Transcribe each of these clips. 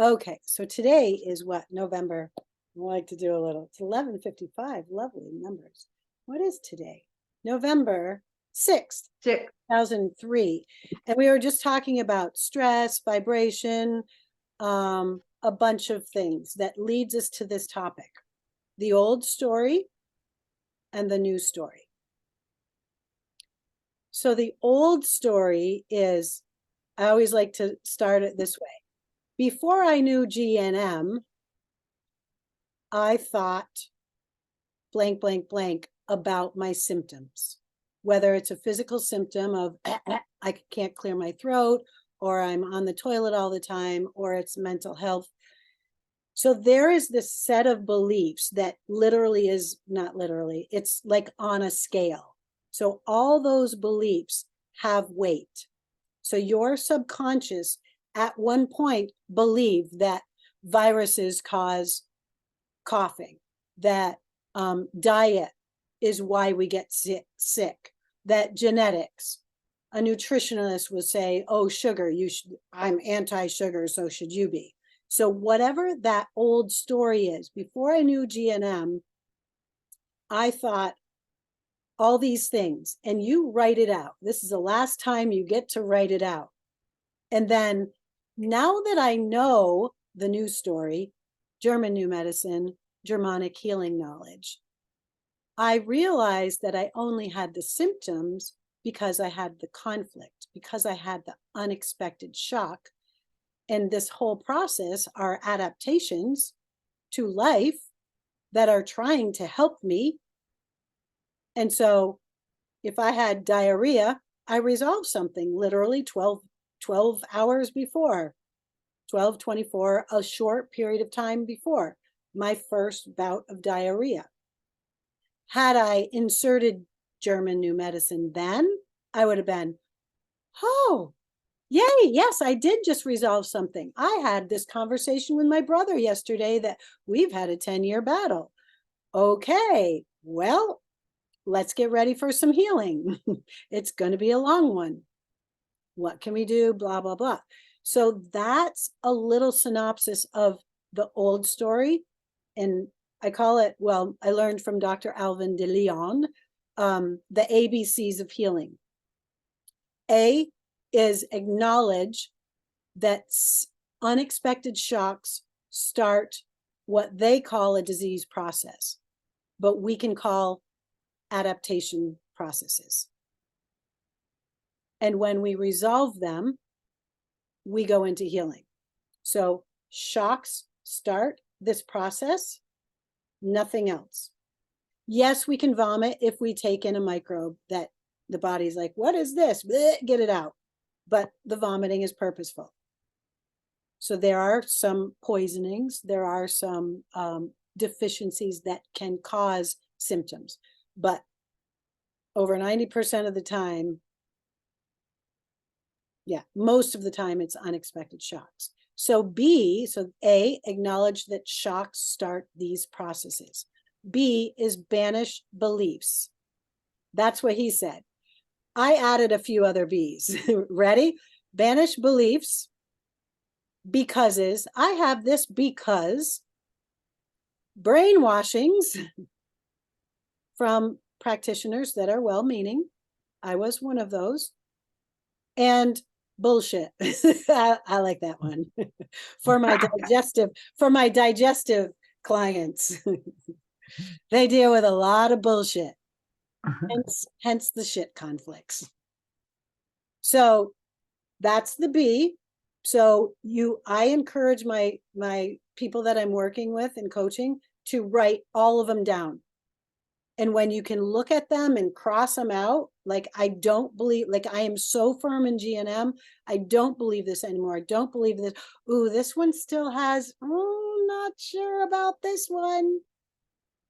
Okay, so today is what? November. I like to do a little. It's 11:55. Lovely numbers. What is today? November 6th, 6. 2003. And we were just talking about stress, vibration, a bunch of things that leads us to this topic. The old story and the new story. So the old story is, I always like to start it this way. Before I knew GNM, I thought blank, blank, blank about my symptoms, whether it's a physical symptom of I can't clear my throat, or I'm on the toilet all the time, or it's mental health. So there is this set of beliefs that literally is not literally, it's like on a scale. So all those beliefs have weight. So your subconscious at one point believed that viruses cause coughing, that diet is why we get sick, that genetics. A nutritionist would say, "Oh, sugar, you should. I'm anti-sugar, so should you be." So whatever that old story is, before I knew GNM, I thought all these things, and you write it out. This is the last time you get to write it out. And then now that I know the new story, German new medicine, Germanic healing knowledge, I realized that I only had the symptoms because I had the conflict, because I had the unexpected shock. And this whole process are adaptations to life that are trying to help me. And so if I had diarrhea, I resolved something literally 12 hours before, 12, 24, a short period of time before my first bout of diarrhea. Had I inserted German new medicine then, I would have been, oh, yay, yes, I did just resolve something. I had this conversation with my brother yesterday that we've had a 10-year battle. Okay, well, let's get ready for some healing. It's going to be a long one. What can we do? Blah, blah, blah. So that's a little synopsis of the old story. And I call it, well, I learned from Dr. Alvin de Leon, the ABCs of healing. A is acknowledge that unexpected shocks start what they call a disease process, but we can call adaptation processes. And when we resolve them, we go into healing. So shocks start this process, nothing else. Yes, we can vomit if we take in a microbe that the body's like, what is this? Blech, get it out. But the vomiting is purposeful. So there are some poisonings, there are some deficiencies that can cause symptoms, but over 90% of the time, yeah, most of the time it's unexpected shocks. So B, so A, acknowledge that shocks start these processes. B is banish beliefs. That's what he said. I added a few other B's. Ready? Banish beliefs, becauses. I have this because brainwashings from practitioners that are well-meaning. I was one of those. And bullshit. I like that one. For my digestive clients. They deal with a lot of bullshit. Hence the shit conflicts. So that's the B. So I encourage my people that I'm working with and coaching to write all of them down. And when you can look at them and cross them out, like I don't believe, like I am so firm in GNM, I don't believe this anymore. I don't believe this. Ooh, this one still has, oh, not sure about this one.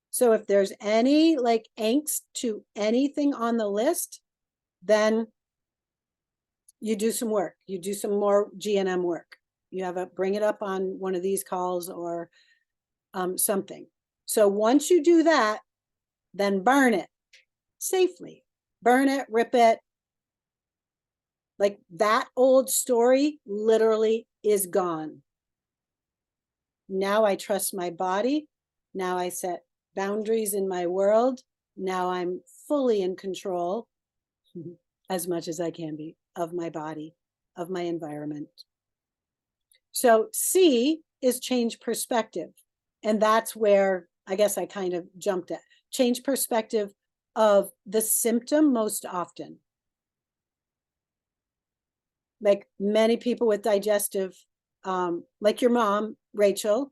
So if there's any like angst to anything on the list, then you do some work. You do some more GNM work. You have a bring it up on one of these calls or something. So once you do that, then burn it safely. Burn it, rip it. Like that old story literally is gone. Now I trust my body. Now I set boundaries in my world. Now I'm fully in control, as much as I can be, of my body, of my environment. So C is change perspective. And that's where I guess I kind of jumped at. Change perspective of the symptom most often. Like many people with digestive, like your mom, Rachel,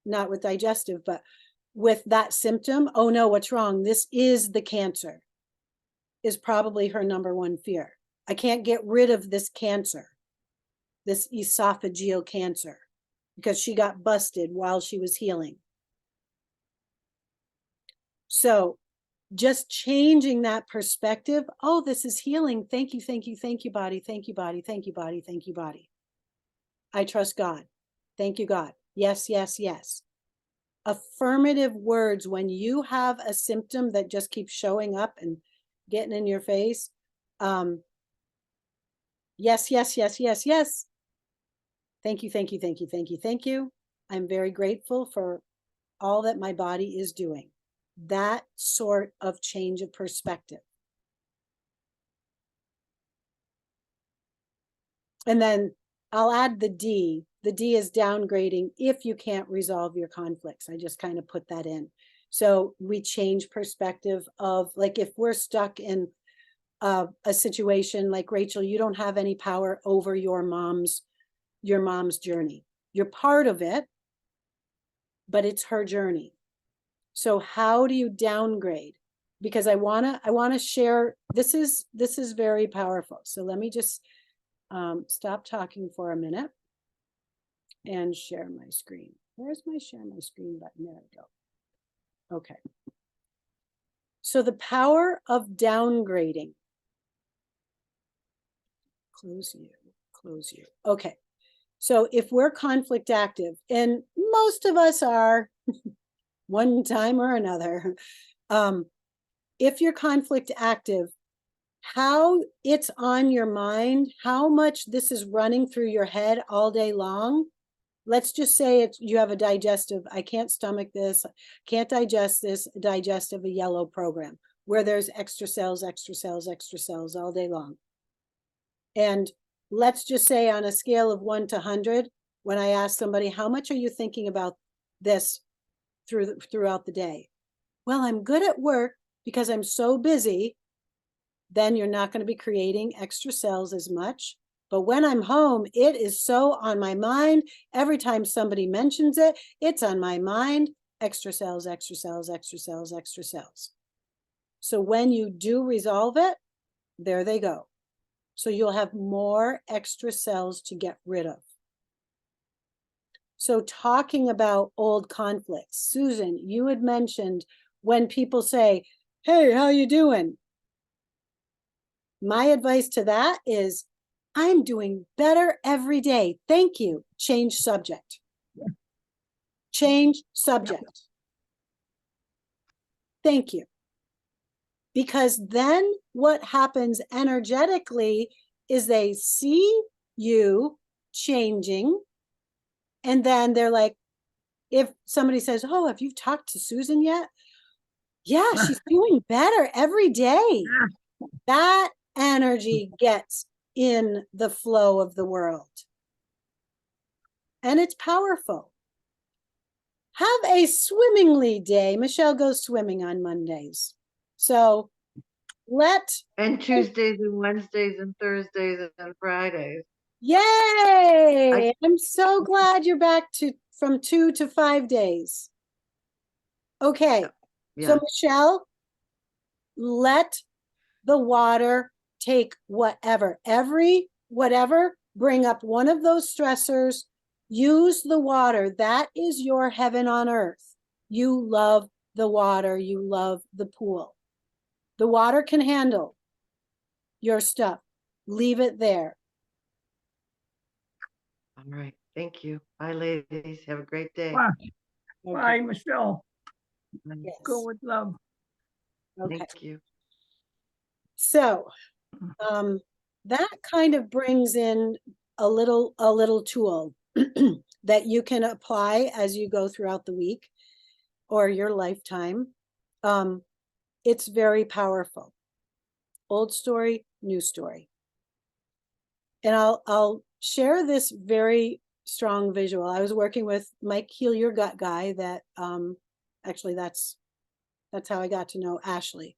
not with digestive, but with that symptom, oh no, what's wrong? This is the cancer, is probably her number one fear. I can't get rid of this cancer, this esophageal cancer, because she got busted while she was healing. So just changing that perspective, oh, this is healing. Thank you, thank you, thank you, body. Thank you, body. Thank you, body. Thank you, body. I trust God. Thank you, God. Yes, yes, yes. Affirmative words when you have a symptom that just keeps showing up and getting in your face. Yes, yes, yes, yes, yes. Thank you, thank you, thank you, thank you, thank you. I'm very grateful for all that my body is doing. That sort of change of perspective. And then I'll add the D. The D is downgrading if you can't resolve your conflicts. I just kind of put that in. So we change perspective of, like, if we're stuck in a situation like Rachel, you don't have any power over your mom's journey. You're part of it, but it's her journey. So how do you downgrade? Because I wanna share, this is very powerful. So let me just stop talking for a minute and share my screen. Where's my share my screen button? There we go. Okay. So the power of downgrading. Close you. Okay. So if we're conflict active, and most of us are one time or another, if you're conflict active, how it's on your mind, how much this is running through your head all day long. Let's just say it's, you have a digestive, I can't stomach this, can't digest this, digestive, a yellow program, where there's extra cells all day long. And let's just say on a scale of 1 to 100, when I ask somebody, how much are you thinking about this throughout the day? Well, I'm good at work because I'm so busy. Then you're not going to be creating extra cells as much. But when I'm home, it is so on my mind. Every time somebody mentions it, it's on my mind. Extra cells, extra cells, extra cells, extra cells. So when you do resolve it, there they go. So you'll have more extra cells to get rid of. So talking about old conflicts, Susan, you had mentioned when people say, hey, how you doing? My advice to that is, I'm doing better every day. Thank you. Change subject. Change subject. Thank you. Because then what happens energetically is they see you changing, and then they're like, if somebody says, oh, have you talked to Susan yet? Yeah, she's doing better every day. That energy gets in the flow of the world. And it's powerful. Have a swimmingly day. Michelle goes swimming on Mondays. So and Tuesdays and Wednesdays and Thursdays and Fridays. Yay! I'm so glad you're back from 2 to 5 days. Okay. Yeah. So Michelle, let the water take whatever, bring up one of those stressors, use the water. That is your heaven on earth. You love the water. You love the pool. The water can handle your stuff. Leave it there. All right. Thank you. Bye, ladies. Have a great day. Bye, Okay. Bye Michelle. Yes. Go with love. Okay. Thank you. So that kind of brings in a little tool. that you can apply as you go throughout the week or your lifetime. It's very powerful. Old story, new story. And I'll share this very strong visual. I was working with Mike Heal Your Gut guy that actually that's how I got to know Ashley.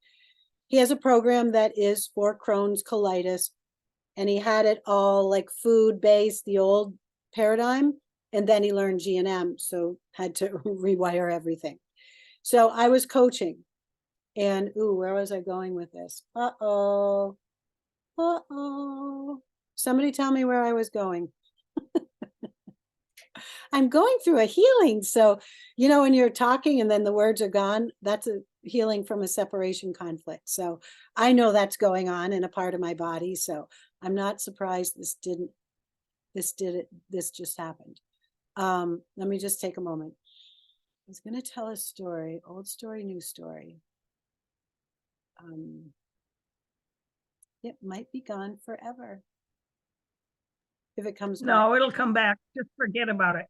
He has a program that is for Crohn's colitis, and he had it all like food based, the old paradigm, and then he learned G&M, so had to rewire everything. So I was coaching, and where was I going with this? Somebody tell me where I was going. I'm going through a healing. So, you know, when you're talking and then the words are gone, that's a healing from a separation conflict. So I know that's going on in a part of my body. So I'm not surprised this just happened. Let me just take a moment. I was going to tell a story, old story, new story. It might be gone forever. If it comes back. No, it'll come back. Just forget about it.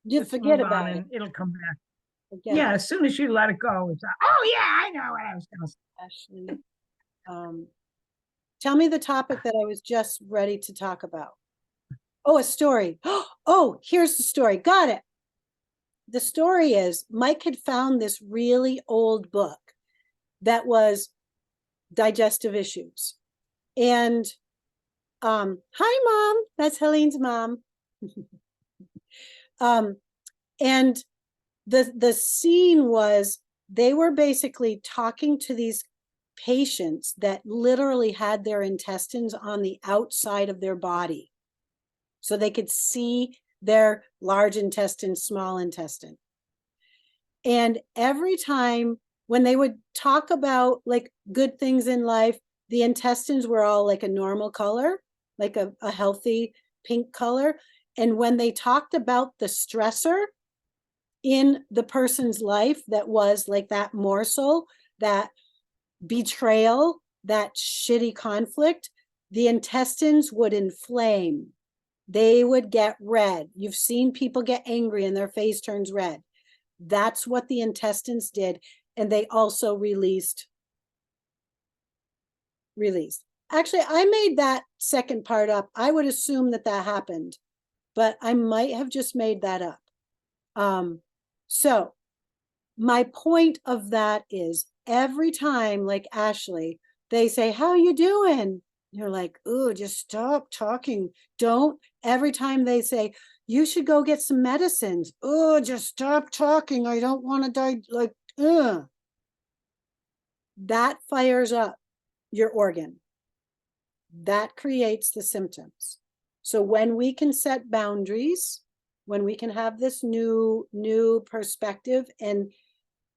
Just forget about it. And it'll come back. Forget Yeah, it. as soon as you let it go, it's oh yeah, I know what I was gonna say. Ashley, tell me the topic that I was just ready to talk about. Oh, a story. Oh, here's the story. Got it. The story is Mike had found this really old book that was digestive issues. And hi, Mom. That's Helene's mom. And the scene was they were basically talking to these patients that literally had their intestines on the outside of their body. So they could see their large intestine, small intestine. And every time when they would talk about like good things in life, the intestines were all like a normal color, like a healthy pink color. And when they talked about the stressor in the person's life that was like that morsel, that betrayal, that shitty conflict, the intestines would inflame. They would get red. You've seen people get angry and their face turns red. That's what the intestines did. And they also released. Actually, I made that second part up. I would assume that happened, but I might have just made that up. So my point of that is every time, like Ashley, they say, how you doing? You're like, oh, just stop talking. Don't. Every time they say, you should go get some medicines. Oh, just stop talking. I don't want to die. Like, that fires up your organ. That creates the symptoms. So when we can set boundaries, when we can have this new perspective and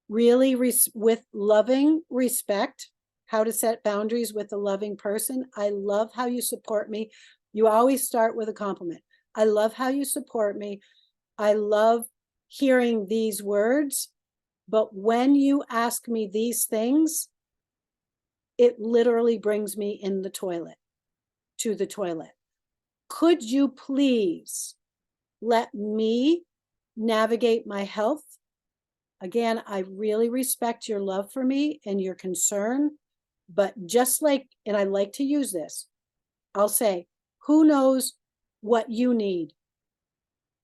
really with loving respect, how to set boundaries with a loving person. I love how you support me. You always start with a compliment. I love how you support me. I love hearing these words. But when you ask me these things, it literally brings me to the toilet. Could you please let me navigate my health? Again, I really respect your love for me and your concern, but just like, and I like to use this, I'll say, who knows what you need?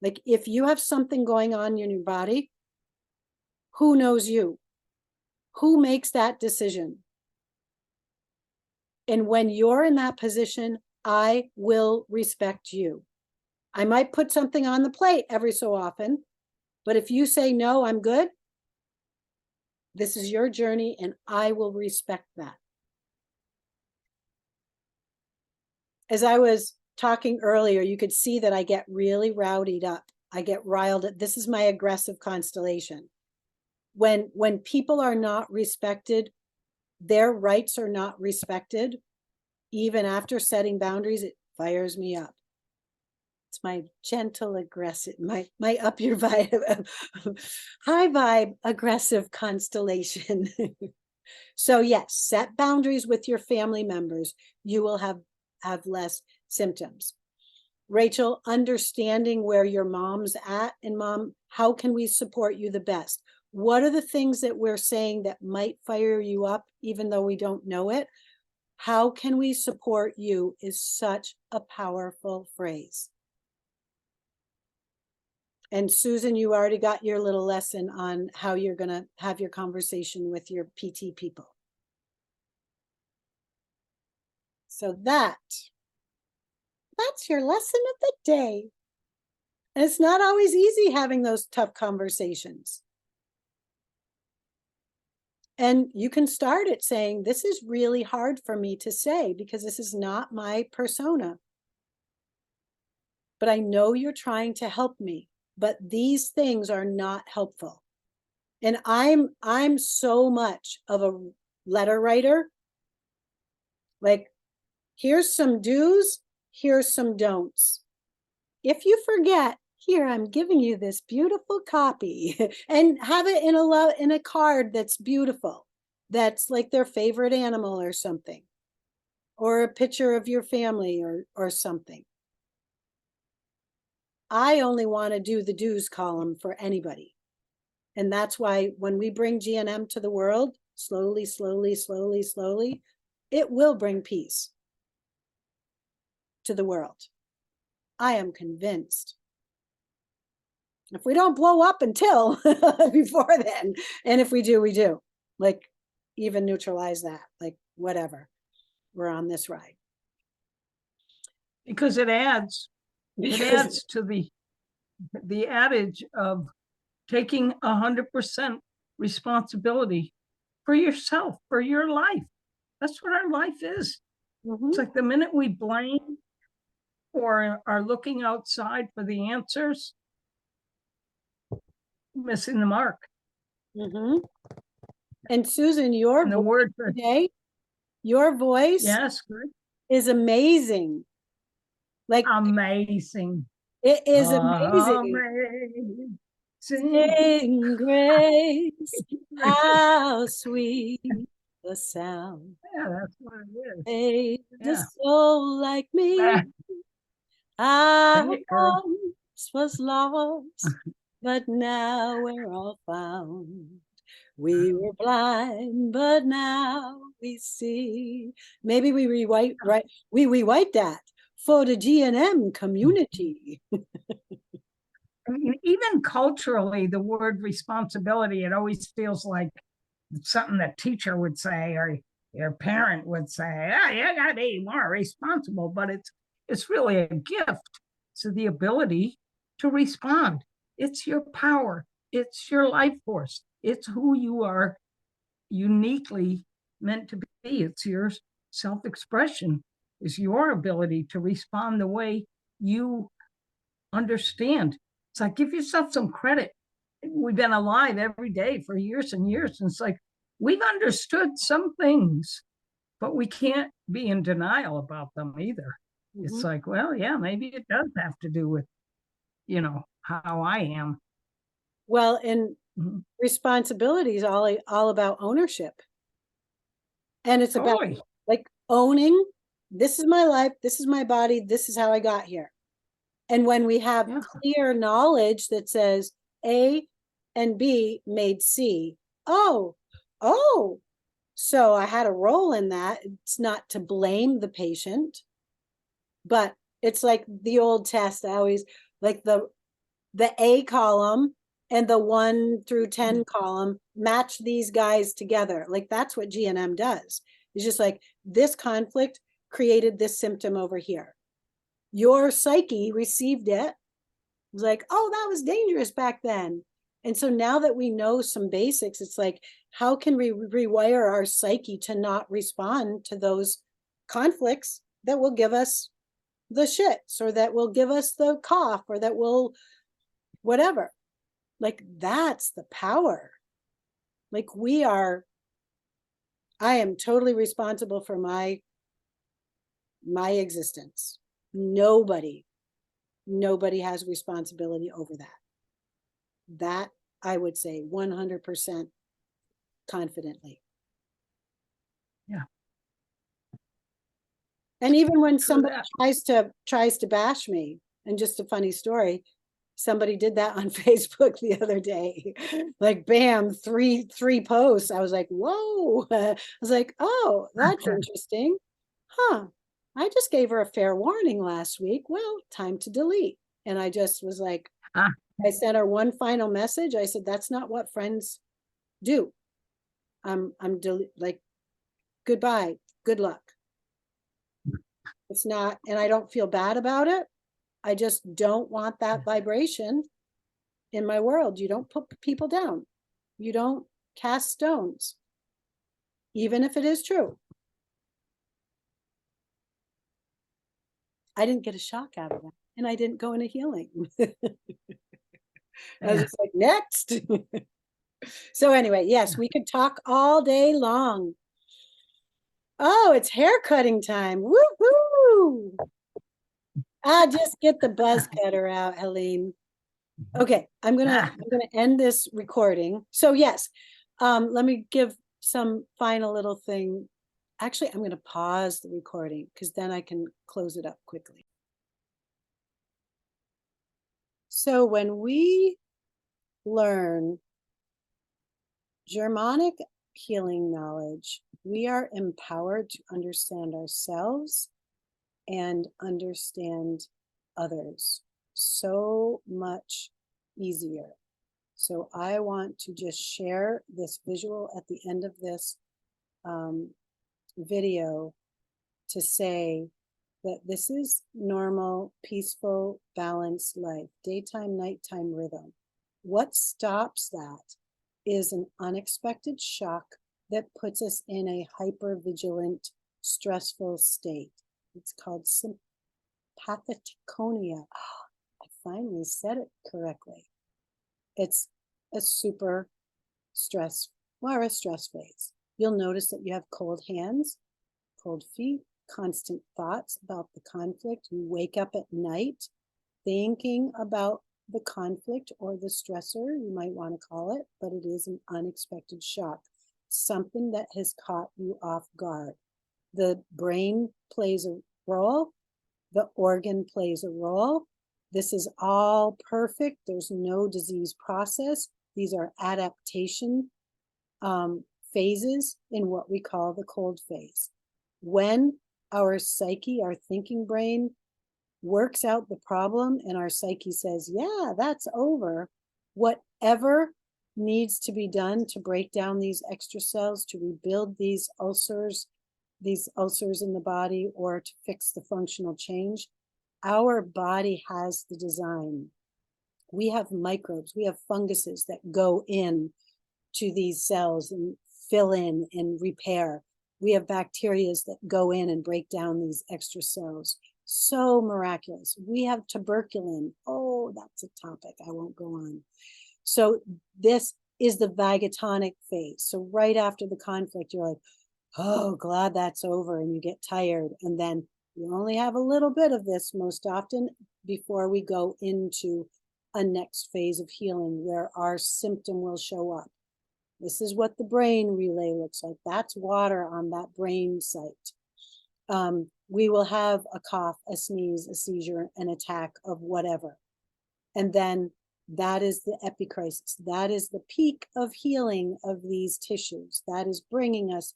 Like if you have something going on in your body, who knows you? Who makes that decision? And when you're in that position, I will respect you. I might put something on the plate every so often, but if you say, no, I'm good, this is your journey and I will respect that. As I was talking earlier, you could see that I get really rowdied up. I get riled up. This is my aggressive constellation. When people are not respected, their rights are not respected, even after setting boundaries, it fires me up. It's my gentle, aggressive, my up your vibe, high vibe, aggressive constellation. So yes, set boundaries with your family members. You will have less symptoms. Rachel, understanding where your mom's at, and mom, how can we support you the best? What are the things that we're saying that might fire you up, even though we don't know it? How can we support you is such a powerful phrase. And Susan, you already got your little lesson on how you're going to have your conversation with your PT people. So that's your lesson of the day. And it's not always easy having those tough conversations. And you can start it saying, this is really hard for me to say because this is not my persona. But I know you're trying to help me, but these things are not helpful. And I'm so much of a letter writer. Like, here's some do's, here's some don'ts. If you forget, here, I'm giving you this beautiful copy and have it in a card that's beautiful. That's like their favorite animal or something, or a picture of your family or something. I only want to do the do's column for anybody. And that's why when we bring GNM to the world, slowly, slowly, slowly, slowly, it will bring peace to the world. I am convinced. If we don't blow up until before then, and if we do, we do. Like, even neutralize that, like, whatever. We're on this ride. Because it adds to the adage of taking 100% responsibility for yourself, for your life. That's what our life is. It's like the minute we blame or are looking outside for the answers, missing the mark. And Susan, your the word for today, your voice is amazing. Like, amazing. It is amazing. Sing grace, how sweet the sound. Yeah, that's what it is. Saved a soul like me. I once was lost, but now we're all found. We were blind, but now we see. Maybe we rewrite that for the GNM community. I mean, even culturally, the word responsibility, it always feels like something that teacher would say or your parent would say, oh, you gotta be more responsible, but it's really a gift. So the ability to respond, it's your power, it's your life force, it's who you are uniquely meant to be. It's your self-expression, is your ability to respond the way you understand. It's like, give yourself some credit. We've been alive every day for years and years. And it's like, we've understood some things, but we can't be in denial about them either. It's like, well, yeah, maybe it does have to do with, how I am. Well, and responsibility is all about ownership. And it's about like owning, this is my life, this is my body, this is how I got here. And when we have clear knowledge that says A and B made C, oh, so I had a role in that. It's not to blame the patient, but it's like the old test. I always like the A column and the 1 through 10 column, match these guys together. Like, that's what GNM does. It's just like, this conflict created this symptom over here. Your psyche received it. It was like, oh, that was dangerous back then. And so now that we know some basics, it's like, how can we rewire our psyche to not respond to those conflicts that will give us the shits, or that will give us the cough, or that will whatever. Like, that's the power. Like, I am totally responsible for my existence. Nobody has responsibility over that. That I would say 100% confidently. Yeah. And even when somebody tries to bash me, And just a funny story, somebody did that on Facebook the other day. Like, bam, three posts. I was like, whoa. I was like, oh, that's interesting. Huh. I just gave her a fair warning last week. Well, time to delete. And I just was like, Ah. I sent her one final message. I said, that's not what friends do. Like, goodbye, good luck. It's not, and I don't feel bad about it. I just don't want that vibration in my world. You don't put people down. You don't cast stones, even if it is true. I didn't get a shock out of that, and I didn't go into healing. I was just like, next. So anyway, yes, we could talk all day long. Oh, it's hair cutting time. Woo-hoo! Just get the buzz cutter out, Helene. Okay, I'm gonna end this recording. So yes, let me give some final little thing. Actually, I'm gonna pause the recording because then I can close it up quickly. So when we learn Germanic healing knowledge, we are empowered to understand ourselves and understand others so much easier. So I want to just share this visual at the end of this video to say that this is normal, peaceful, balanced life, daytime, nighttime rhythm. What stops that is an unexpected shock that puts us in a hypervigilant, stressful state. It's called sympathetonia. Oh, I finally said it correctly. It's a super stress or a stress phase. You'll notice that you have cold hands, cold feet, constant thoughts about the conflict. You wake up at night thinking about the conflict or the stressor, you might want to call it, but it is an unexpected shock, something that has caught you off guard. The brain plays a role, the organ plays a role. This is all perfect. There's no disease process. These are adaptation phases in what we call the cold phase. When our psyche, our thinking brain, works out the problem and our psyche says, yeah, that's over, whatever needs to be done to break down these extra cells, to rebuild these ulcers in the body, or to fix the functional change, our body has the design. We have microbes, we have funguses that go in to these cells and fill in and repair. We have bacteria that go in and break down these extra cells. So miraculous. We have tuberculin. Oh, that's a topic I won't go on. So this is the vagatonic phase. So right after the conflict, you're like, oh, glad that's over, and you get tired. And then you only have a little bit of this most often before we go into a next phase of healing where our symptom will show up. This is what the brain relay looks like. That's water on that brain site. We will have a cough, a sneeze, a seizure, an attack of whatever. And then that is the epicrisis. That is the peak of healing of these tissues. That is bringing us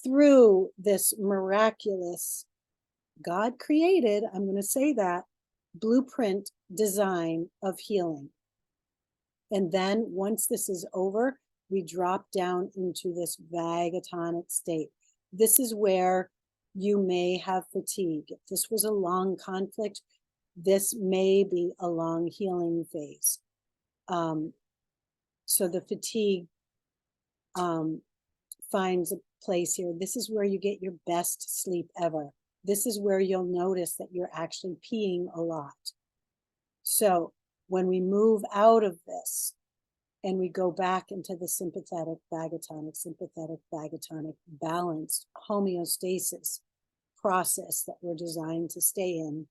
through this miraculous, God created, I'm going to say that, blueprint design of healing. And then once this is over, we drop down into this vagatonic state. This is where you may have fatigue. If this was a long conflict, this may be a long healing phase. So the fatigue finds a place here. This is where you get your best sleep ever. This is where you'll notice that you're actually peeing a lot. So when we move out of this and we go back into the sympathetic, vagatonic, balanced homeostasis process that we're designed to stay in,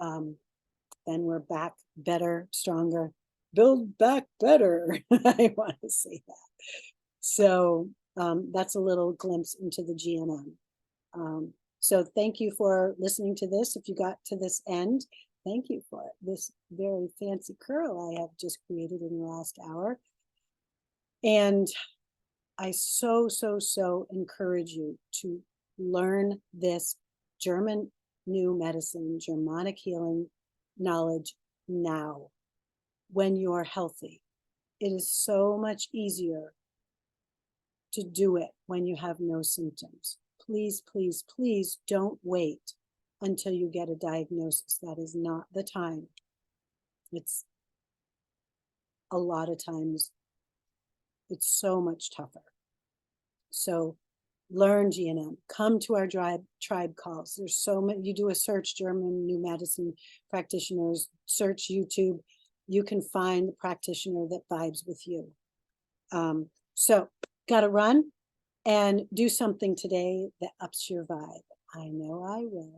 then we're back better, stronger, build back better. I want to say that. So that's a little glimpse into the GNM. So thank you for listening to this. If you got to this end, thank you for this very fancy curl I have just created in the last hour. And I so encourage you to learn this German new medicine, Germanic healing knowledge now when you're healthy. It is so much easier to do it when you have no symptoms. Please, please, please don't wait until you get a diagnosis. That is not the time. It's a lot of times, it's so much tougher. So learn GNM, come to our tribe calls. There's so many, you do a search, German New Medicine practitioners, search YouTube, you can find the practitioner that vibes with you. So gotta run and do something today that ups your vibe. I know I will.